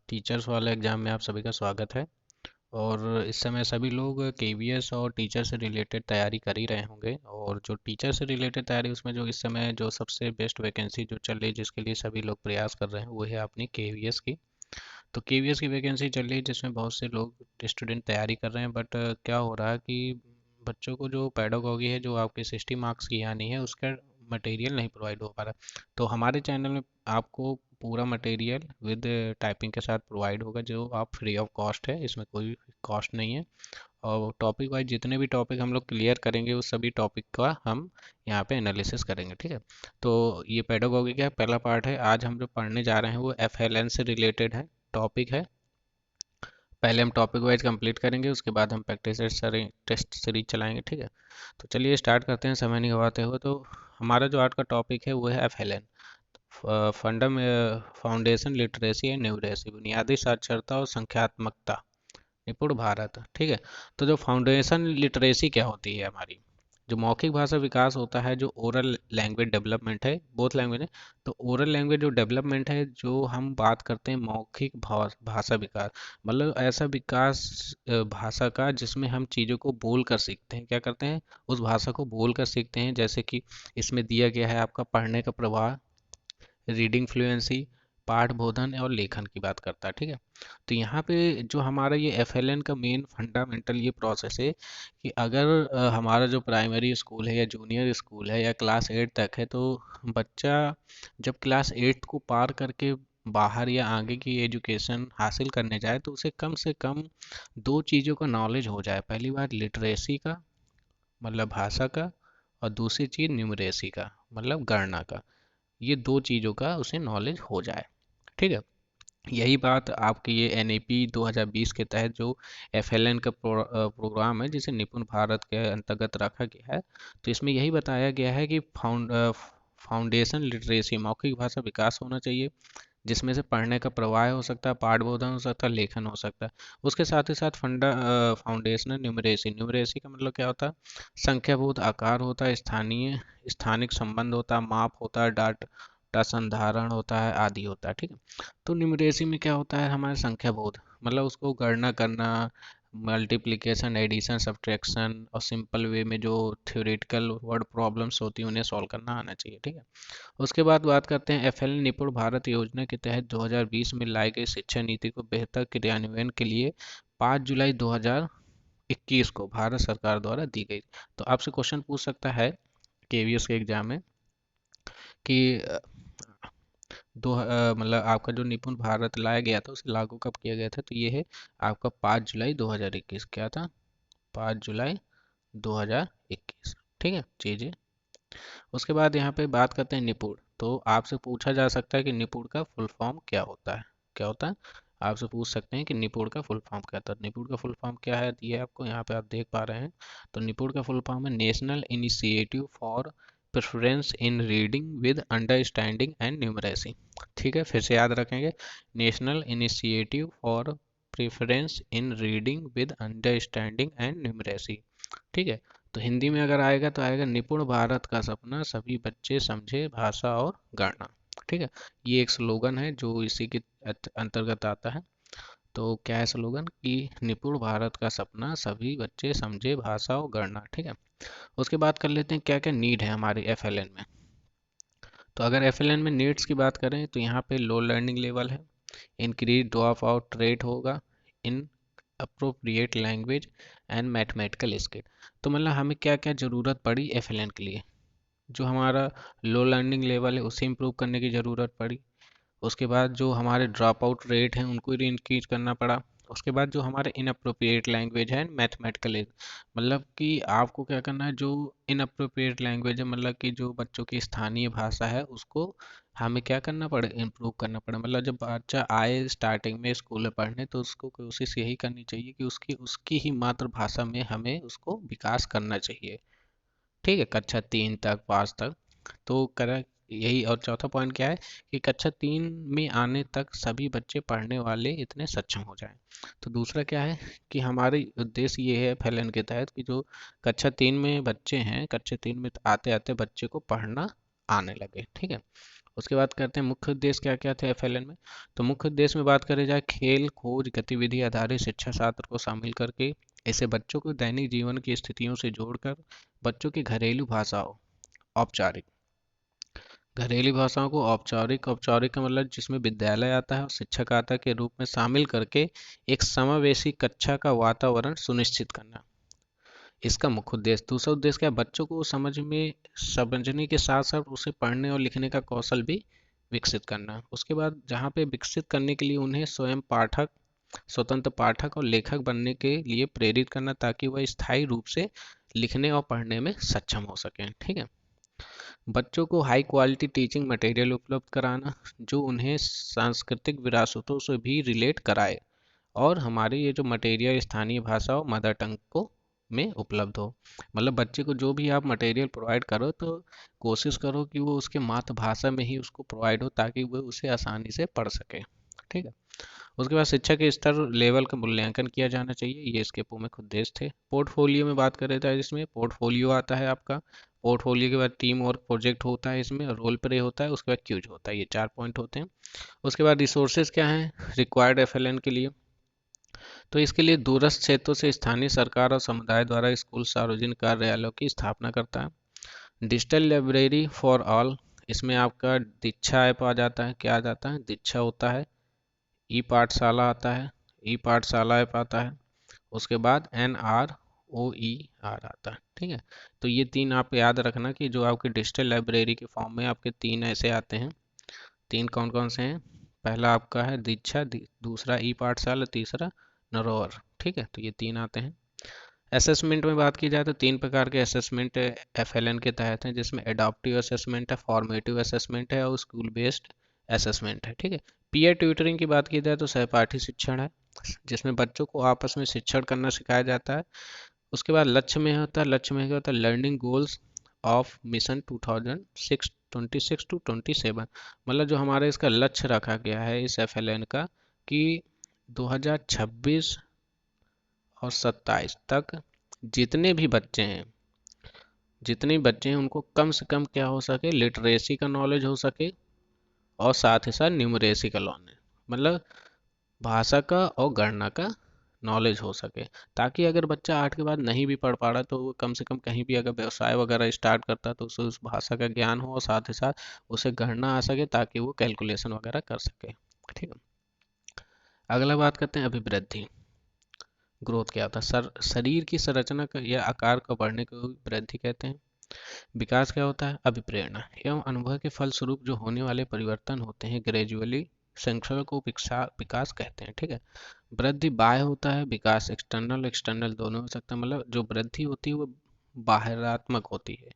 Teachers वाले exam में आप सभी का स्वागत है। और इस समय सभी लोग केवीएस और टीचर से रिलेटेड तैयारी कर ही रहे होंगे। और जो टीचर से रिलेटेड तैयारी, उसमें जो इस समय जो सबसे बेस्ट वैकेंसी जो चल रही है, जिसके लिए सभी लोग प्रयास कर रहे हैं, वो है अपनी केवीएस की। तो केवीएस की वैकेंसी चल रही है, जिसमें बहुत से लोग स्टूडेंट तैयारी कर रहे हैं। बट क्या हो रहा है कि बच्चों को जो पेडागोगी है, जो आपके 60 मार्क्स की आनी है, उसका मटेरियल नहीं प्रोवाइड हो पा रहा। तो हमारे चैनल में आपको पूरा मटेरियल विद टाइपिंग के साथ प्रोवाइड होगा, जो आप फ्री ऑफ कॉस्ट है, इसमें कोई कॉस्ट नहीं है। और टॉपिक वाइज जितने भी टॉपिक हम लोग क्लियर करेंगे, उस सभी टॉपिक का हम यहाँ पे एनालिसिस करेंगे, ठीक है। तो ये पेडागोगी का पहला पार्ट है। आज हम जो पढ़ने जा रहे हैं वो एफएलएन से रिलेटेड है, टॉपिक है। पहले हम टॉपिक वाइज कंप्लीट करेंगे, उसके बाद हम प्रैक्टिस टेस्ट सीरीज चलाएंगे, ठीक है। तो चलिए स्टार्ट करते हैं समय नहीं गवाते हुए। तो हमारा जो आज का टॉपिक है वो है एफएलएन, फंडम फाउंडेशन लिटरेसी एंड न्यूमरेसी, बुनियादी साक्षरता और संख्यात्मकता, निपुण भारत, ठीक है। तो जो फाउंडेशन लिटरेसी क्या होती है हमारी, जो मौखिक भाषा विकास होता है, जो ओरल लैंग्वेज डेवलपमेंट है, बोथ लैंग्वेज है। तो ओरल लैंग्वेज जो डेवलपमेंट है, जो हम बात करते हैं मौखिक भाषा विकास, मतलब ऐसा विकास भाषा का जिसमें हम चीज़ों को बोल कर सीखते हैं, क्या करते हैं, उस भाषा को बोल कर सीखते हैं। जैसे कि इसमें दिया गया है आपका पढ़ने का प्रवाह, रीडिंग फ्लुएंसी, पाठ बोधन और लेखन की बात करता है, ठीक है। तो यहाँ पे जो हमारा ये एफएलएन का मेन फंडामेंटल ये प्रोसेस है कि अगर हमारा जो प्राइमरी स्कूल है या जूनियर स्कूल है या क्लास 8 तक है, तो बच्चा जब क्लास 8 को पार करके बाहर या आगे की एजुकेशन हासिल करने जाए, तो उसे कम से कम दो चीज़ों का नॉलेज हो जाए। पहली बात लिटरेसी का, मतलब भाषा का, और दूसरी चीज़ न्यूमरेसी का, मतलब गणना का। ये दो चीज़ों का उसे नॉलेज हो जाए, ठीक है। यही बात आपकी ये एनईपी 2020 के तहत जो एफएलएन का प्रोग्राम है, जिसे निपुण भारत के अंतर्गत रखा गया है, तो इसमें यही बताया गया है कि फाउंडेशन लिटरेसी, मौखिक भाषा विकास होना चाहिए, जिसमें से पढ़ने का प्रवाह हो सकता है, पाठबोधन हो सकता है, लेखन हो सकता है। उसके साथ ही साथ फाउंडेशनल न्यूमरेसी, न्यूमरेसी का मतलब क्या होता है, संख्याभूत आकार होता है, स्थानीय स्थानिक संबंध होता है, माप होता है, डाटा संधारण होता है, आदि होता है, ठीक है। तो न्यूमरेसी में क्या होता है, हमारा संख्याबोध, मतलब उसको गणना करना, मल्टीप्लिकेशन, एडिशन, सब्ट्रैक्शन, और सिंपल वे में जो थ्योरेटिकल वर्ड प्रॉब्लम्स होती हैं उन्हें सॉल्व करना आना चाहिए, ठीक है। उसके बाद बात करते हैं एफएल निपुण भारत योजना के तहत 2020 में लाई गई शिक्षा नीति को बेहतर क्रियान्वयन के लिए 5 जुलाई 2021 को भारत सरकार द्वारा दी गई। तो आपसे क्वेश्चन पूछ सकता है केवीएस के एग्जाम में कि मतलब आपका जो निपुण भारत लाया गया था, उसे लागू कब किया गया था। तो ये है आपका 5 जुलाई 2021, क्या था, 5 जुलाई 2021, ठीक है चीज़ें। उसके बाद यहाँ पे बात करते हैं निपुण। तो आपसे पूछा जा सकता है कि निपुण का फुल फॉर्म क्या होता है, क्या होता है, आपसे पूछ सकते हैं कि निपुण का फुल फॉर्म क्या था। निपुण का फुल फॉर्म क्या है, ये आपको यहाँ पे आप देख पा रहे हैं। तो निपुण का फुल फॉर्म है national initiative for preference in reading with understanding and numeracy, ठीक है, फिर से याद रखेंगे, national initiative for preference in reading with understanding and numeracy, ठीक है। तो हिंदी में अगर आएगा तो आएगा निपुण भारत का सपना, सभी बच्चे समझे भाषा और गणना, ठीक है। ये एक स्लोगन है जो इसी के अंतर्गत आता है। तो क्या है स्लोगन, कि निपुण भारत का सपना, सभी बच्चे समझे भाषा और गणना, ठीक है। उसके बाद कर लेते हैं क्या क्या नीड है हमारे एफएलएन में। तो अगर एफएलएन में नीड्स की बात करें, तो यहाँ पे लो लर्निंग लेवल है, इंक्रीज ड्रॉप आउट रेट होगा, in appropriate language and mathematical skill. तो मतलब हमें क्या क्या ज़रूरत पड़ी एफएलएन के लिए, जो हमारा लो लर्निंग लेवल है उसे इम्प्रूव करने की ज़रूरत पड़ी। उसके बाद जो हमारे ड्रॉप आउट रेट हैं उनको इंक्रीज करना पड़ा। उसके बाद जो हमारे इनअप्रोप्रिएट लैंग्वेज है, मैथमेटिकल, मतलब कि आपको क्या करना है, जो इनअप्रोप्रिएट लैंग्वेज है, मतलब कि जो बच्चों की स्थानीय भाषा है, उसको हमें क्या करना पड़े, इम्प्रूव करना पड़े। मतलब जब बच्चा आए स्टार्टिंग में स्कूल में पढ़ने, तो उसको कोशिश यही करनी चाहिए कि उसकी उसकी ही मातृभाषा में हमें उसको विकास करना चाहिए, ठीक है, कक्षा 3 तक 5 तक। तो करा यही। और चौथा पॉइंट क्या है, कि कक्षा 3 में आने तक सभी बच्चे पढ़ने वाले इतने सक्षम हो जाएं। तो दूसरा क्या है, कि हमारे उद्देश्य ये है फैलन के तहत, कि जो कक्षा 3 में बच्चे हैं, कक्षा 3 में आते आते बच्चे को पढ़ना आने लगे, ठीक है। उसके बाद करते हैं मुख्य उद्देश्य क्या क्या थे एफएलएन में। तो मुख्य उद्देश्य में बात करें जाए, खेल खोज गतिविधि आधारित शिक्षा शास्त्र को शामिल करके इसे बच्चों को दैनिक जीवन की स्थितियों से जोड़कर बच्चों की घरेलू भाषाओं, औपचारिक घरेलू भाषाओं को औपचारिक, औपचारिक का मतलब जिसमें विद्यालय आता है और शिक्षक आता है, के रूप में शामिल करके एक समावेशी कक्षा का वातावरण सुनिश्चित करना, इसका मुख्य उद्देश्य। दूसरा उद्देश्य क्या है, बच्चों को समझने के साथ साथ उसे पढ़ने और लिखने का कौशल भी विकसित करना। उसके बाद जहाँ पे विकसित करने के लिए उन्हें स्वयं पाठक, स्वतंत्र पाठक और लेखक बनने के लिए प्रेरित करना, ताकि वह स्थायी रूप से लिखने और पढ़ने में सक्षम हो सकें। ठीक है। बच्चों को हाई क्वालिटी टीचिंग मटेरियल उपलब्ध कराना, जो उन्हें सांस्कृतिक विरासतों से भी रिलेट कराए और हमारे ये जो मटेरियल स्थानीय भाषा और मदर टंग को में उपलब्ध हो। मतलब बच्चे को जो भी आप मटेरियल प्रोवाइड करो तो कोशिश करो कि वो उसके मातृभाषा में ही उसको प्रोवाइड हो, ताकि वो उसे आसानी से पढ़ सके। ठीक है। उसके बाद शिक्षा के स्तर लेवल का मूल्यांकन किया जाना चाहिए, ये इसके मुख्य उद्देश्य थे। पोर्टफोलियो में बात करें तो जिसमें पोर्टफोलियो आता है आपका, पोर्टफोलियो के बाद टीम वर्क प्रोजेक्ट होता है, इसमें रोल प्ले होता है, उसके बाद क्यूज होता है, ये 4 पॉइंट होते हैं। उसके बाद रिसोर्सेज क्या हैं रिक्वायर्ड एफएलएन के लिए। तो इसके लिए दूरस्थ क्षेत्रों से स्थानीय सरकार और समुदाय द्वारा स्कूल सार्वजनिक कार्यालयों की स्थापना करता है। डिजिटल लाइब्रेरी फॉर ऑल, इसमें आपका दीक्षा ऐप आ जाता है, क्या आ जाता है, दीक्षा होता है। ई पाठशाला आता है, ई पाठशाला ऐप आता है। उसके बाद NROER आता है। ठीक है। तो ये तीन आप याद रखना कि जो आपके डिजिटल लाइब्रेरी के फॉर्म में आपके तीन ऐसे आते हैं। तीन कौन कौन से हैं, पहला आपका है दीक्षा, दूसरा ई पाठशाला, तीसरा नरोवर। ठीक है। तो ये तीन आते हैं। असेसमेंट में बात की जाए तो तीन प्रकार के असेसमेंट एफएलएन के तहत हैं, जिसमें एडॉप्टिव असेसमेंट है, फॉर्मेटिव असेसमेंट है और स्कूल बेस्ड असेसमेंट है। ठीक है। पीयर ट्यूटरिंग की बात की जाए तो सहपाठी शिक्षण है, जिसमें बच्चों को आपस में शिक्षण करना सिखाया जाता है। उसके बाद लक्ष्य में होता है, लक्ष्य में क्या होता है, learning goals of mission 2026 to 27, मतलब जो हमारे इसका लक्ष्य रखा गया है इस एफएलएन का कि 2026 और 27 तक जितने भी बच्चे हैं, जितने भी बच्चे हैं उनको कम से कम क्या हो सके, लिटरेसी का नॉलेज हो सके और साथ ही साथ न्यूमरेसी का नॉलेज, मतलब भाषा का और गणना का नॉलेज हो सके, ताकि अगर बच्चा 8 के बाद नहीं भी पढ़ पा रहा तो वो कम से कम कहीं भी अगर व्यवसाय वगैरह स्टार्ट करता है तो उसे उस भाषा का ज्ञान हो और साथ ही साथ उसे गणना आ सके, ताकि वो कैलकुलेशन वगैरह कर सके। ठीक है। अगला बात करते हैं अभिवृद्धि, ग्रोथ क्या होता है, शरीर की संरचना का या आकार का बढ़ने को वृद्धि कहते हैं। विकास क्या होता है, अभिप्रेरणा एवं अनुभव के फलस्वरूप जो होने वाले परिवर्तन होते हैं ग्रेजुअली श्रृंखला को विकास कहते हैं। ठीक है। वृद्धि बाह्य होता है, विकास एक्सटर्नल एक्सटर्नल दोनों हो सकता है, मतलब जो वृद्धि होती है वो बाहरात्मक होती है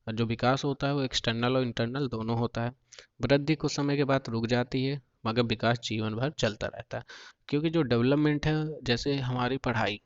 और जो विकास होता है वो एक्सटर्नल और इंटरनल दोनों होता है। वृद्धि कुछ समय के बाद रुक जाती है, मगर विकास जीवन भर चलता रहता है, क्योंकि जो डेवलपमेंट है, जैसे हमारी पढ़ाई,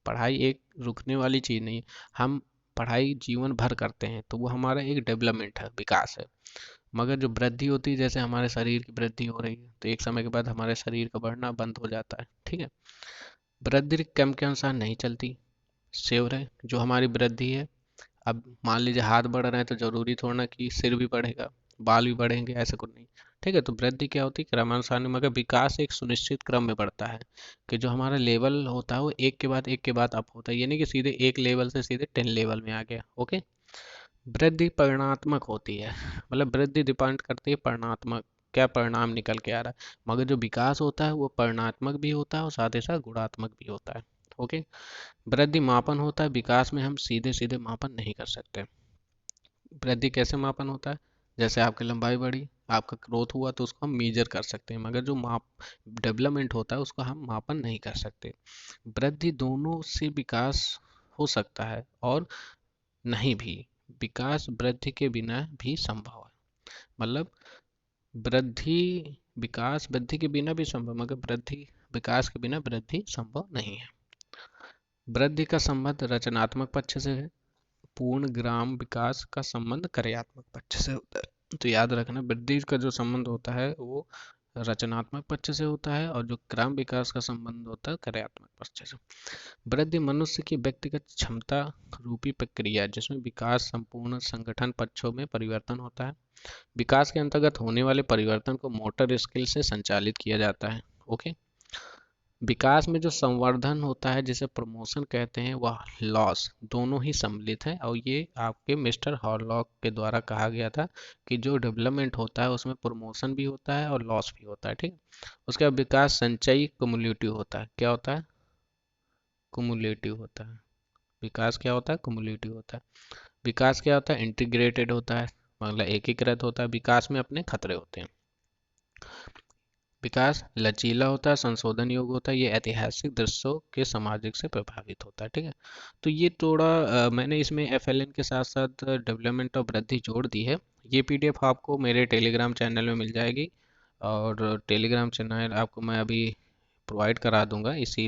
पढ़ाई एक रुकने वाली चीज़ नहीं है। हम पढ़ाई जीवन भर करते हैं तो वो हमारा एक डेवलपमेंट है, विकास है। मगर जो वृद्धि होती है, जैसे हमारे शरीर की वृद्धि हो रही है तो एक समय के बाद हमारे शरीर का बढ़ना बंद हो जाता है। ठीक है। वृद्धि क्रम के अनुसार नहीं चलती, सेव है जो हमारी वृद्धि है। अब मान लीजिए हाथ बढ़ रहे हैं तो जरूरी थोड़ा ना कि सिर भी बढ़ेगा, बाल भी बढ़ेंगे, ऐसा कुछ नहीं। ठीक है। तो वृद्धि क्या होती है, क्रमानुसार नहीं, मगर विकास एक सुनिश्चित क्रम में बढ़ता है, कि जो हमारा लेवल होता है वो एक के बाद अप होता है, ये नहीं कि सीधे एक लेवल से सीधे 10 लेवल में आ गया। ओके। वृद्धि परिणात्मक होती है, मतलब वृद्धि डिपेंड करती है परिणात्मक, क्या परिणाम निकल के आ रहा है। मगर जो विकास होता है वो परिणात्मक भी होता है और साथ ही साथ गुणात्मक भी होता है। ओके। वृद्धि मापन होता है, विकास में हम सीधे सीधे मापन नहीं कर सकते। वृद्धि कैसे मापन होता है, जैसे आपकी लंबाई बढ़ी, आपका ग्रोथ हुआ तो उसको हम मेजर कर सकते हैं, मगर जो माप डेवलपमेंट होता है उसको हम मापन नहीं कर सकते। वृद्धि दोनों से विकास हो सकता है और नहीं भी, विकास वृद्धि के बिना भी संभव है, मतलब वृद्धि, विकास वृद्धि के बिना भी संभव, मगर वृद्धि विकास के बिना वृद्धि संभव नहीं है। वृद्धि का संबंध रचनात्मक पक्ष से है, पूर्ण ग्राम विकास का संबंध कार्यात्मक पक्ष से होता है। तो याद रखना, वृद्धि का जो संबंध होता है वो रचनात्मक पक्ष से होता है, और जो क्रम विकास का संबंध होता है कार्यात्मक पक्ष से। वृद्धि मनुष्य की व्यक्तिगत क्षमता रूपी प्रक्रिया है, जिसमें विकास संपूर्ण संगठन पक्षों में परिवर्तन होता है। विकास के अंतर्गत होने वाले परिवर्तन को मोटर स्किल से संचालित किया जाता है। ओके। विकास में जो संवर्धन होता है, जिसे प्रमोशन कहते हैं, वह लॉस, दोनों ही सम्मिलित है, और ये आपके मिस्टर हॉरलॉक के द्वारा कहा गया था कि जो डेवलपमेंट होता है उसमें प्रमोशन भी होता है और लॉस भी होता है। ठीक है। उसके बाद विकास संचयी कुमुलेटिव होता है। क्या होता है? कुमुलेटिव होता है। विकास क्या होता है? कुमुलेटिव होता है। विकास क्या होता है? इंटीग्रेटेड होता है, मतलब एकीकृत होता है। विकास में अपने खतरे होते हैं। विकास लचीला होता है, संशोधन योग्य होता है, ये ऐतिहासिक दृश्यों के सामाजिक से प्रभावित होता है। ठीक है। तो ये थोड़ा मैंने इसमें एफएलएन के साथ साथ डेवलपमेंट ऑफ वृद्धि जोड़ दी है। ये पीडीएफ आपको मेरे टेलीग्राम चैनल में मिल जाएगी, और टेलीग्राम चैनल आपको मैं अभी प्रोवाइड करा दूंगा इसी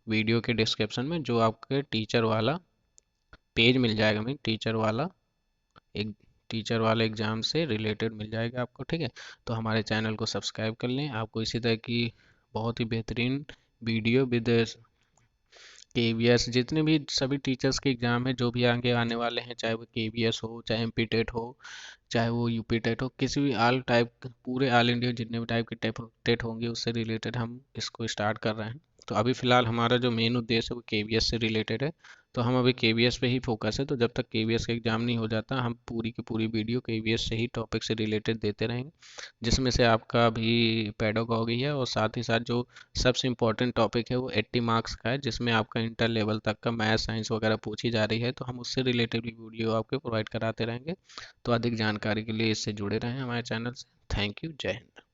वीडियो के डिस्क्रिप्शन में। जो आपके टीचर वाला पेज मिल जाएगा, मैं एक टीचर वाले एग्जाम से रिलेटेड मिल जाएगा आपको। ठीक है। तो हमारे चैनल को सब्सक्राइब कर लें, आपको इसी तरह की बहुत ही बेहतरीन वीडियो विद केवीएस, जितने भी सभी टीचर्स के एग्जाम है जो भी आगे आने वाले हैं, चाहे वो केवीएस हो, चाहे एमपी टेट हो, चाहे वो यूपी टेट हो, किसी भी ऑल टाइप, पूरे ऑल इंडिया जितने भी टाइप के टेट होंगे उससे रिलेटेड हम इसको स्टार्ट कर रहे हैं। तो अभी फिलहाल हमारा जो मेन उद्देश्य है वो केवीएस से रिलेटेड है, तो हम अभी केवीएस पे ही फोकस है। तो जब तक केवीएस का एग्जाम नहीं हो जाता, हम पूरी की पूरी वीडियो केवीएस से ही टॉपिक से रिलेटेड देते रहेंगे, जिसमें से आपका भी पेडागॉजी है, और साथ ही साथ जो सबसे इम्पोर्टेंट टॉपिक है वो 80 मार्क्स का है, जिसमें आपका इंटर लेवल तक का मैथ साइंस वगैरह पूछी जा रही है। तो हम उससे रिलेटेड भी वीडियो आपको प्रोवाइड कराते रहेंगे। तो अधिक जानकारी के लिए इससे जुड़े रहें हमारे चैनल से। Thank you. जय हिंद।